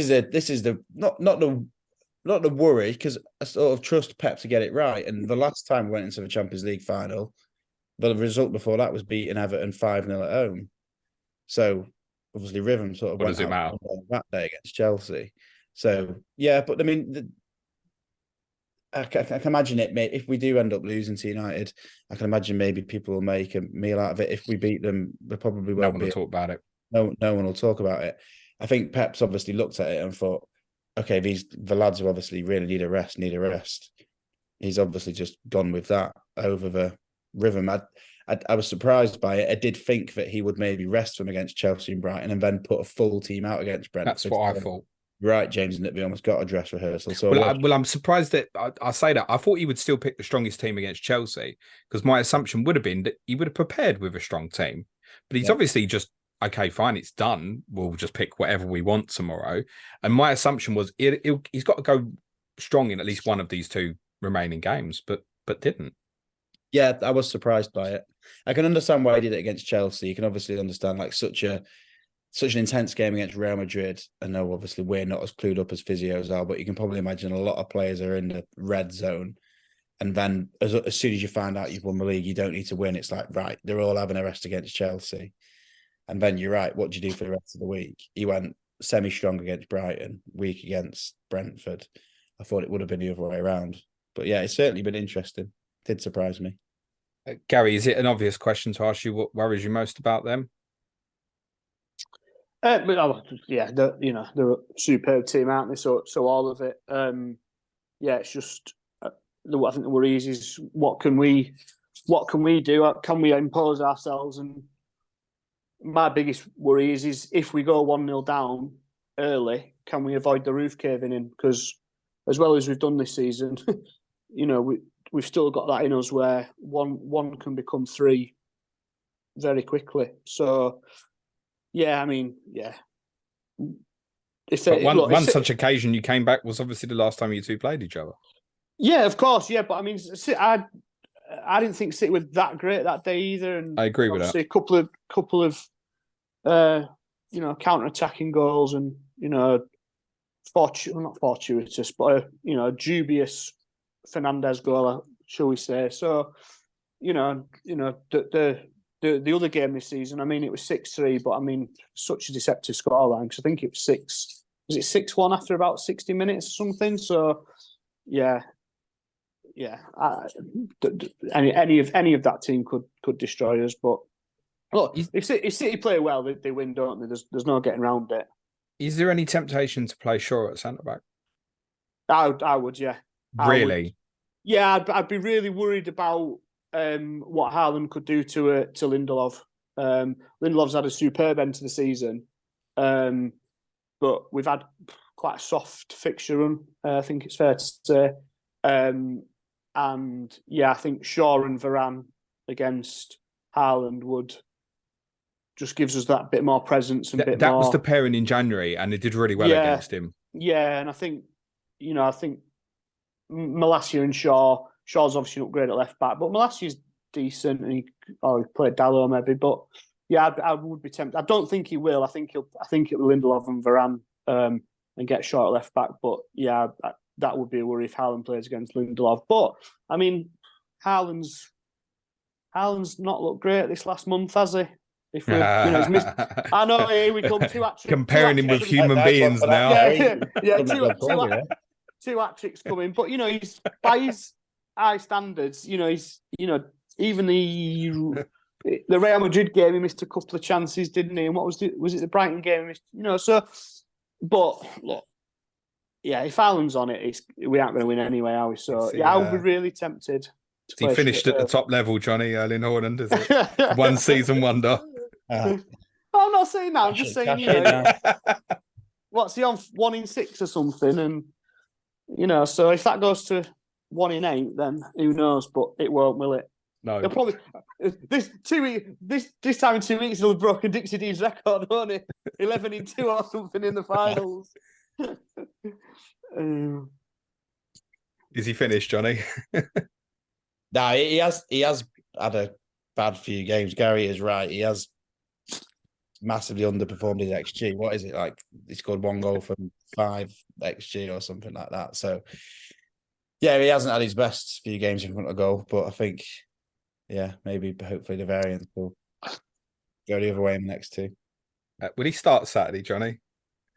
is the not the worry, because I sort of trust Pep to get it right. And the last time we went into the Champions League final, the result before that was beating Everton 5-0 at home. So obviously rhythm sort of went out that day against Chelsea. So yeah, but I mean, I can imagine it. If we do end up losing to United, I can imagine maybe people will make a meal out of it. If we beat them, they probably won't. No one will talk about it. No one will talk about it. I think Pep's obviously looked at it and thought, okay, the lads who obviously really need a rest. He's obviously just gone with that over the rhythm. I was surprised by it. I did think that he would maybe rest them against Chelsea and Brighton and then put a full team out against Brentford. That's what I thought. Right, James, and we almost got a dress rehearsal. So I'm surprised that I say that. I thought he would still pick the strongest team against Chelsea, because my assumption would have been that he would have prepared with a strong team. But he's obviously just, okay, fine, it's done. We'll just pick whatever we want tomorrow. And my assumption was he's got to go strong in at least one of these 2 remaining games, but didn't. Yeah, I was surprised by it. I can understand why he did it against Chelsea. You can obviously understand like such an intense game against Real Madrid. I know obviously we're not as clued up as physios are, but you can probably imagine a lot of players are in the red zone. And then as soon as you find out you've won the league, you don't need to win. It's like, right, they're all having a rest against Chelsea. And then you're right, what do you do for the rest of the week? He went semi-strong against Brighton, weak against Brentford. I thought it would have been the other way around. But yeah, it's certainly been interesting. Did surprise me. Gary, is it an obvious question to ask you what worries you most about them? Yeah, they're a superb team, aren't they? So all of it. Yeah, it's just I think the worries is what can we do? Can we impose ourselves? And my biggest worry is if we go 1-0 down early, can we avoid the roof caving in? Because as well as we've done this season, we've still got that in us where one can become 3 very quickly. So yeah, I mean, yeah. One such occasion you came back was obviously the last time you two played each other. Yeah, of course. Yeah, but I mean, I didn't think City were that great that day either. And I agree with that. A couple of counter-attacking goals and not fortuitous, but a dubious Fernandez goal, shall we say? So, the other game this season, I mean, it was 6-3, but I mean, such a deceptive scoreline because I think it was 6. Was it 6-1 after about 60 minutes or something? So, yeah. Any of that team could destroy us. But look, if City play well, they win, don't they? There's no getting around it. Is there any temptation to play Shaw at centre back? I would, yeah. Really? Yeah, I'd be really worried about what Haaland could do to Lindelof. Lindelof's had a superb end to the season, but we've had quite a soft fixture run. I think it's fair to say. And yeah, I think Shaw and Varane against Haaland would just gives us that bit more presence and that was the pairing in January, and it did really well against him. Yeah, and I think Malacia and Shaw. Shaw's obviously not great at left back, but Malacia's decent, and he played Dalot maybe. But yeah, I would be tempted. I don't think he will. I think it'll Lindelof and Varane and get Shaw at left back. But yeah, that would be a worry if Haaland plays against Lindelof. But I mean, Haaland's not looked great this last month, has he? If we're, I know here we come 2 hat-tricks. Comparing him with human beings now. Yeah, 2 hat-tricks coming. But he's by his high standards. He's even the Real Madrid game he missed a couple of chances, didn't he? And what was it the Brighton game he missed? So, but look. Yeah, if Haaland's on it, we aren't going to win anyway, are we? So, I would be really tempted. He finished at the top level, Jonny, Erling Haaland, is it? One season wonder. I'm not saying that. I'm just saying, what's he on? 1 in 6 or something? And, so if that goes to 1 in 8, then who knows? But it won't, will it? No. He'll probably this time in 2 weeks he'll have broken Dixie D's record, won't he? 11 in 2 or something in the finals. Is he finished, Jonny? No, he has had a bad few games. Gary is right. He has massively underperformed his XG. What is it like? He scored 1 goal from 5 XG or something like that. So yeah, he hasn't had his best few games in front of goal, but I think hopefully the variance will go the other way in the next 2. Will he start Saturday, Jonny?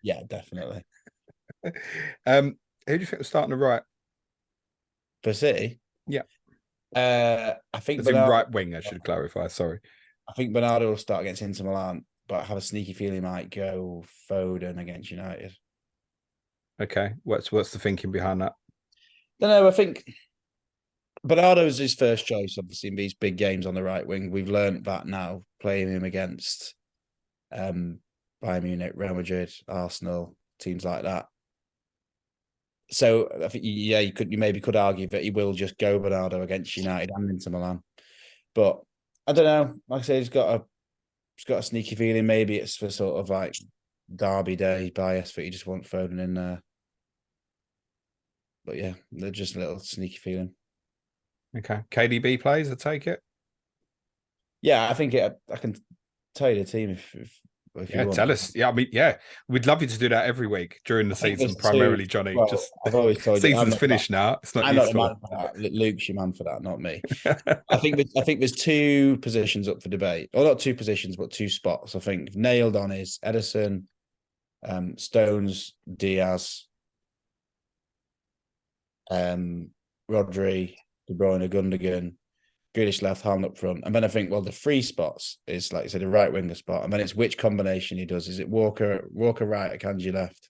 Yeah, definitely. Who do you think will start on the right? For City? Yeah. I think right wing, I should clarify, sorry. I think Bernardo will start against Inter Milan, but I have a sneaky feeling he might go Foden against United. Okay. What's the thinking behind that? No, I think Bernardo's his first choice, obviously, in these big games on the right wing. We've learned that now, playing him against Bayern Munich, Real Madrid, Arsenal, teams like that. So I think you maybe could argue that he will just go Bernardo against United and Inter Milan, but I don't know. Like I say, he's got a sneaky feeling. Maybe it's for sort of like Derby Day bias that you just want Foden in there. But yeah, they're just a little sneaky feeling. Okay, KDB plays. I take it. Yeah, I think I can tell you the team if If Yeah, you want. tell us. Yeah, I mean, yeah, we'd love you to do that every week during the season, primarily, Johnny. Well, Just I've always told you, season's finished now. It's not I'm not the useful. man for that. Luke's your man for that, not me. I think there's two positions up for debate, or not two positions, but two spots. I think nailed on is Edison, Stones, Diaz, Rodri, De Bruyne, Gundogan, Grealish left, Haaland up front. And then I think, well, the three spots is, like you said, a right winger spot. And then it's which combination he does. Is it Walker right, Akanji left,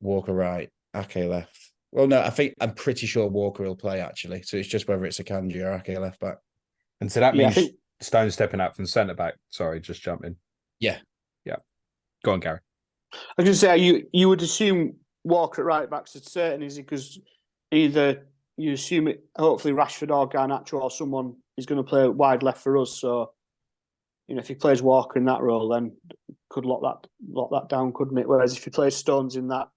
Walker right, Ake left? Well, no, I'm pretty sure Walker will play, actually. So it's just whether it's Akanji or Ake left back. And so that means Stone stepping up from centre back. Sorry, just jumping. Yeah. Yeah. Go on, Gary. I was going to say, you would assume Walker at right back's certain, is it? Because either you assume it, hopefully Rashford or Garnacho or someone is going to play wide left for us. So, if he plays Walker in that role, then could lock that down, couldn't it? Whereas if he plays Stones in that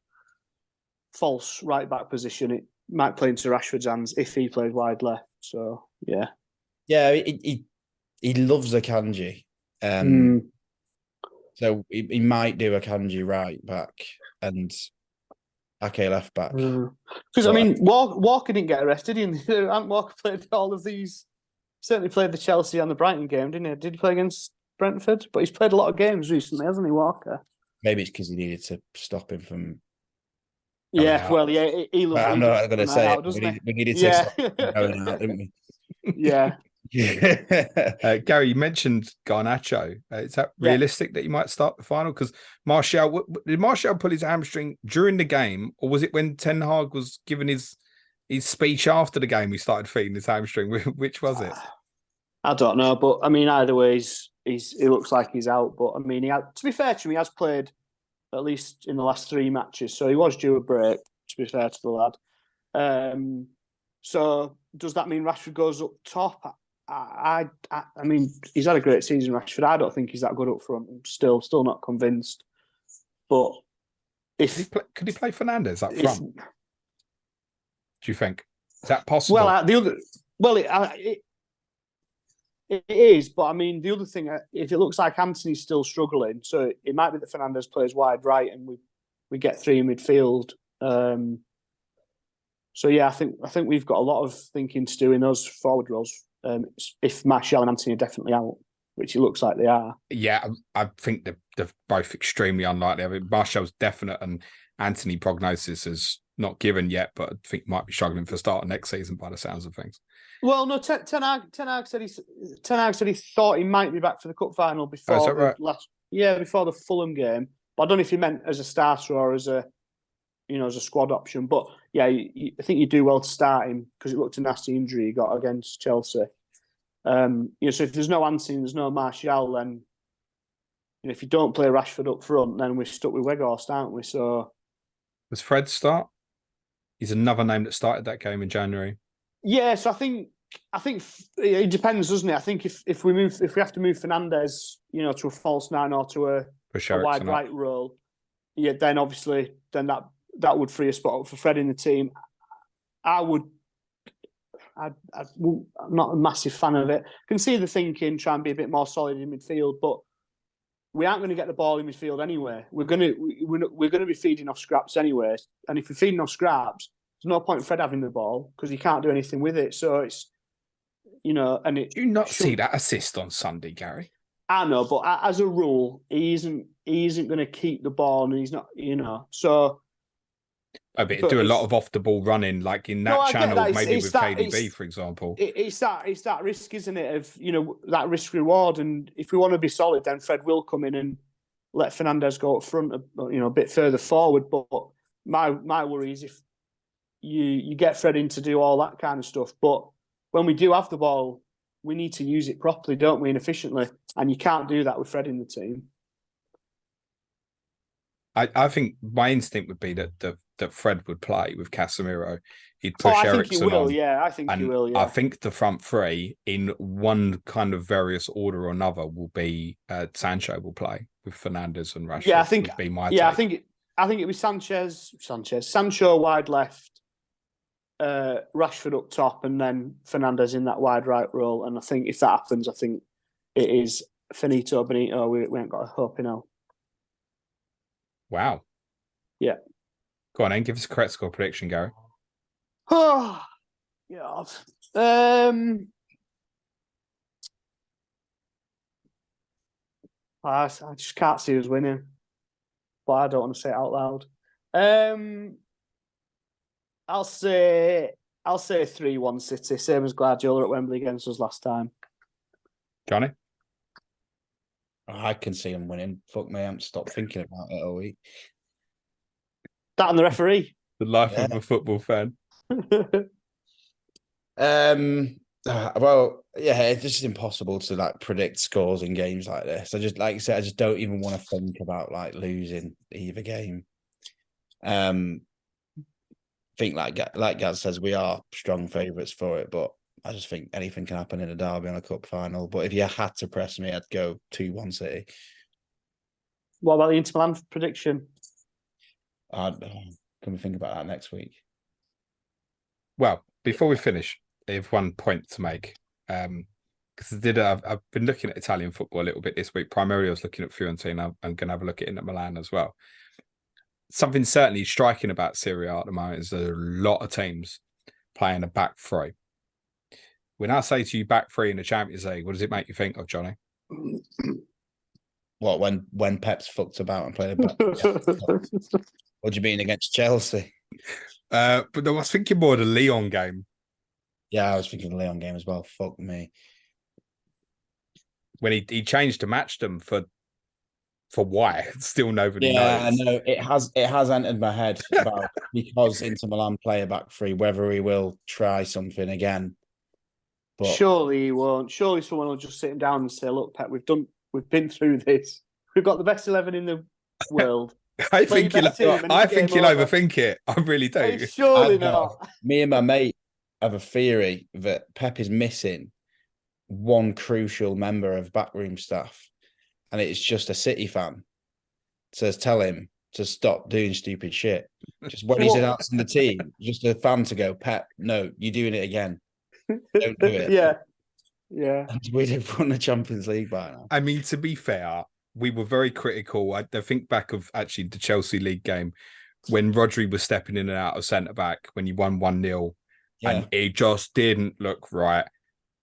false right back position, it might play into Rashford's hands if he plays wide left. So, yeah. Yeah, he loves Akanji. So he might do Akanji right back and Ake left back. Because, Walker didn't get arrested. Walker played all of these. Certainly played the Chelsea and the Brighton game, didn't he? Did he play against Brentford? But he's played a lot of games recently, hasn't he, Walker? Maybe it's because he needed to stop him from... Yeah, well, yeah, he loves... I'm not going to say out, it. We needed to stop him going out, didn't we? Yeah. Gary, you mentioned Garnacho. Is that realistic that you might start the final? Because did Martial pull his hamstring during the game, or was it when Ten Hag was giving his speech after the game? He started feeling his hamstring. Which was it? I don't know, but either way, he looks like he's out. But to be fair to him, he has played at least in the last 3 matches, so he was due a break. To be fair to the lad, so does that mean Rashford goes up top? He's had a great season, Rashford. I don't think he's that good up front. I'm still not convinced. But could he play Fernandes up front? Do you think is that possible? Well, it is. But the other thing, if it looks like Anthony's still struggling, so it might be that Fernandes plays wide right and we get 3 in midfield. So yeah, I think we've got a lot of thinking to do in those forward roles. If Martial and Anthony are definitely out, which it looks like they are. Yeah, I think they're both extremely unlikely. Martial's definite, and Anthony prognosis is not given yet, but I think might be struggling for start of next season by the sounds of things. Well, no, Ten Hag said he thought he might be back for the cup final before before the Fulham game. But I don't know if he meant as a starter or as a squad option. But yeah, I think you do well to start him because it looked a nasty injury he got against Chelsea. So if there's no Anthony, there's no Martial, then if you don't play Rashford up front, then we're stuck with Weghorst, aren't we? So does Fred start? He's another name that started that game in January. Yeah, so I think it depends, doesn't it? I think if we have to move Fernandes, to a false 9 or to a wide right role, then obviously that would free a spot up for Fred in the team. I'm not a massive fan of it. I can see the thinking, try and be a bit more solid in midfield, but we aren't going to get the ball in midfield anyway. We're going to be feeding off scraps anyway, and if we're feeding off scraps, there's no point in Fred having the ball because he can't do anything with it. So it's and it. Do you not see that assist on Sunday, Gary? I know, but as a rule, he isn't going to keep the ball, and he's not. So. But do a lot of off the ball running, like in that channel, maybe with KDB, for example. It's that risk, isn't it? Of that risk reward, and if we want to be solid, then Fred will come in and let Fernandes go up front, a bit further forward. But my worry is if you get Fred in to do all that kind of stuff, but when we do have the ball, we need to use it properly, don't we, and efficiently, and you can't do that with Fred in the team. I think my instinct would be that Fred would play with Casemiro. He'd push Eriksen on. Yeah, I think he will. Yeah. I think the front three, in one kind of various order or another, will be Sancho will play with Fernandes and Rashford. Yeah, I think. Would be my yeah, take. I think it'd be Sancho wide left, Rashford up top, and then Fernandes in that wide right role. And I think if that happens, I think it is finito, Benito. We ain't got a hope, Wow. Yeah. Go on, then. Give us a correct score prediction, Gary. Oh, God. I just can't see us winning, but I don't want to say it out loud. I'll say 3-1 City, same as Guardiola at Wembley against us last time. Jonny? I can see him winning. Fuck me, I haven't stopped thinking about it all week. That and the referee. The life of a football fan. Well, yeah, it's just impossible to like predict scores in games like this. I just, like you said, I just don't even want to think about like losing either game. I think like Gaz says, we are strong favourites for it, but I just think anything can happen in a derby on a cup final. But if you had to press me, I'd go 2-1 City. What about the Inter Milan prediction? Can we think about that next week? Well, before we finish, I have one point to make. Because I've been looking at Italian football a little bit this week. Primarily, I was looking at Fiorentina. I'm going to have a look at Inter Milan as well. Something certainly striking about Serie A at the moment is there's a lot of teams playing a back three. When I say to you back three in the Champions League, what does it make you think of, Jonny? What, when Pep's fucked about and played a back? What do you mean against Chelsea? But I was thinking more of the Lyon game. Yeah, I was thinking the Lyon game as well. Fuck me. When he changed to match them for why? Still nobody knows. Yeah, I know. It has entered my head about because Inter Milan play a back three, whether he will try something again. But surely he won't. Surely someone will just sit him down and say, "Look, Pep, we've been through this. We've got the best 11 in the world." I think you'll overthink it. I really do. Hey, surely not. Me and my mate have a theory that Pep is missing one crucial member of backroom staff, and it's just a City fan. So tell him to stop doing stupid shit. Just when he's announcing the team, just a fan to go, Pep, no, you're doing it again. Don't do it. Yeah. And we'd have won the Champions League by now. I mean, to be fair, we were very critical. I think back of actually the Chelsea League game when Rodri was stepping in and out of centre back when you won 1-0, and it just didn't look right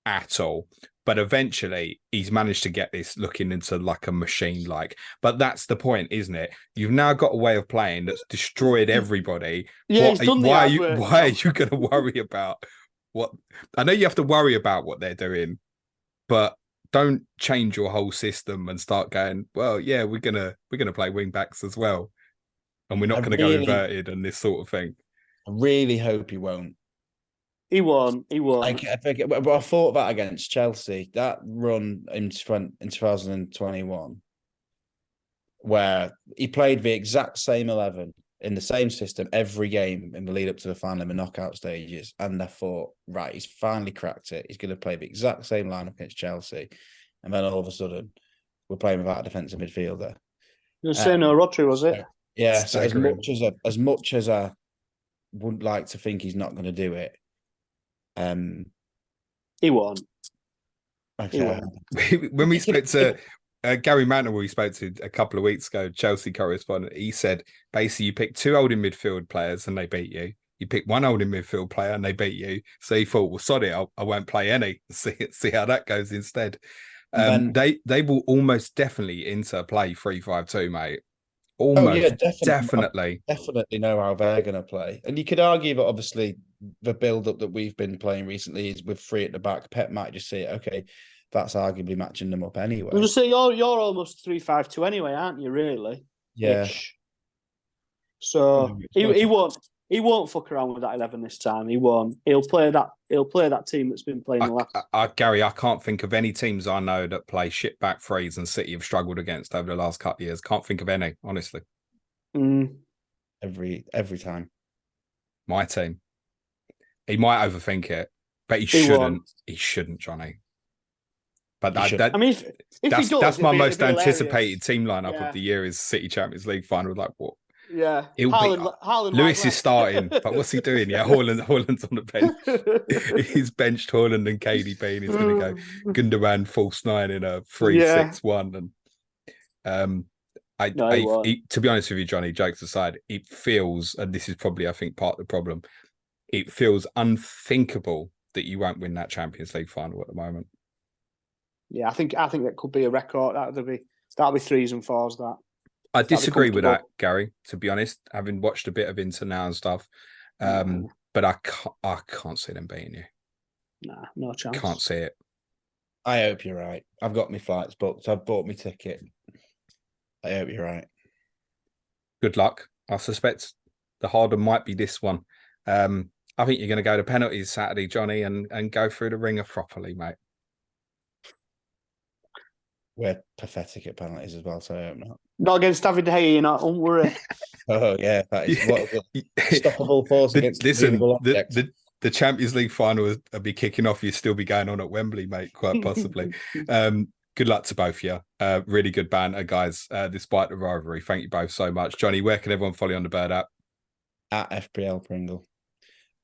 at all. But eventually, he's managed to get this looking into like a machine. But that's the point, isn't it? You've now got a way of playing that's destroyed everybody. Yeah, why are you going to worry about what? I know you have to worry about what they're doing, but don't change your whole system and start going, well, yeah, we're gonna play wing backs as well, and we're not going to go inverted and this sort of thing. I really hope he won't. He won't. I thought that against Chelsea, that run in 2021, where he played the exact same 11 in the same system every game in the lead up to the final and the knockout stages, and I thought, right, he's finally cracked it. He's going to play the exact same lineup against Chelsea, and then all of a sudden, we're playing without a defensive midfielder. You're saying no Rodri, was it? Yeah. So as much as I would like to think he's not going to do it, he won't. Okay. When we spoke to Gary Mantle, we spoke to a couple of weeks ago, Chelsea correspondent, he said basically you pick two holding midfield players and they beat you. You pick one holding midfield player and they beat you. So he thought, well, sorry, I won't play any. See how that goes instead. They will almost definitely play 3-5-2, mate. Almost definitely. I definitely know how they're going to play. And you could argue that obviously the build-up that we've been playing recently is with three at the back. Pep might just say, okay, that's arguably matching them up anyway. I'm just saying you're almost 3-5-2 anyway, aren't you, really? Yeah. Ish. So he won't fuck around with that 11 this time. He won't. He'll play that team that's been playing the last. Gary, I can't think of any teams I know that play shit back threes and City have struggled against over the last couple of years. Can't think of any, honestly. Every time. My team. He might overthink it, but he shouldn't. He shouldn't, Jonny. But that's my most anticipated team lineup of the year is City Champions League final. Like, what? Yeah. It'll Haaland Lewis right is left. starting, but what's he doing? Yeah, Haaland's on the bench. He's benched Haaland and KDB, and he's going to go Gundogan false 9 in a 3-6-1. And No, he won't. to be honest with you, Johnny, jokes aside, it feels, and this is probably I think part of the problem, it feels unthinkable that you won't win that Champions League final at the moment. Yeah, I think that could be a record. That'll be 3s and 4s. That I disagree with that, Gary. To be honest, having watched a bit of Inter now and stuff, but I can't see them beating you. Nah, no chance. Can't see it. I hope you're right. I've got my flights booked. I've bought my ticket. I hope you're right. Good luck. I suspect the harder might be this one. I think you're going to go to penalties Saturday, Johnny, and go through the ringer properly, mate. We're pathetic at penalties as well, so I hope not. Not against David De Gea, you know, don't worry. Oh, yeah. That is what a stoppable force against the Champions League final will be kicking off. You'll still be going on at Wembley, mate, quite possibly. Good luck to both of you. Really good banter, guys, despite the rivalry. Thank you both so much. Johnny, where can everyone follow you on the Bird app? At FPL Pringle.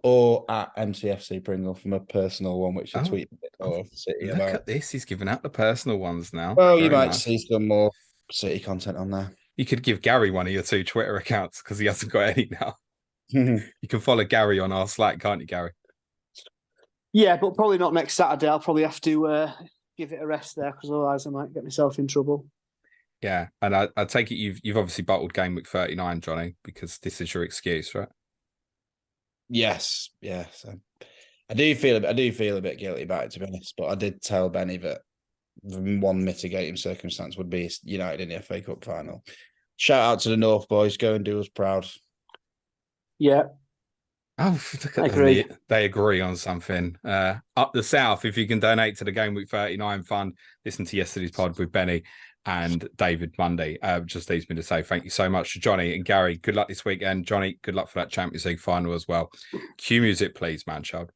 Or at MCFC Pringle from a personal one, which I tweeted of the City Look about. at this. He's giving out the personal ones now. Well, Very you might nice. see some more City content on there. You could give Gary one of your 2 Twitter accounts because he hasn't got any now. You can follow Gary on our Slack, can't you, Gary? Yeah, but probably not next Saturday. I'll probably have to give it a rest there because otherwise I might get myself in trouble. Yeah, and I take it you've obviously bottled game week 39, Johnny, because this is your excuse, right? Yes. I do feel a bit guilty about it, to be honest. But I did tell Benny that one mitigating circumstance would be United in the FA Cup final. Shout out to the North boys. Go and do us proud. Yeah. Oh, look at them. They agree on something. Up the south, if you can donate to the Game Week 39 fund, listen to yesterday's pod with Benny and David Mundy. Just leaves me to say thank you so much to Johnny and Gary. Good luck this weekend. Johnny, good luck for that Champions League final as well. Cue music, please, man, child.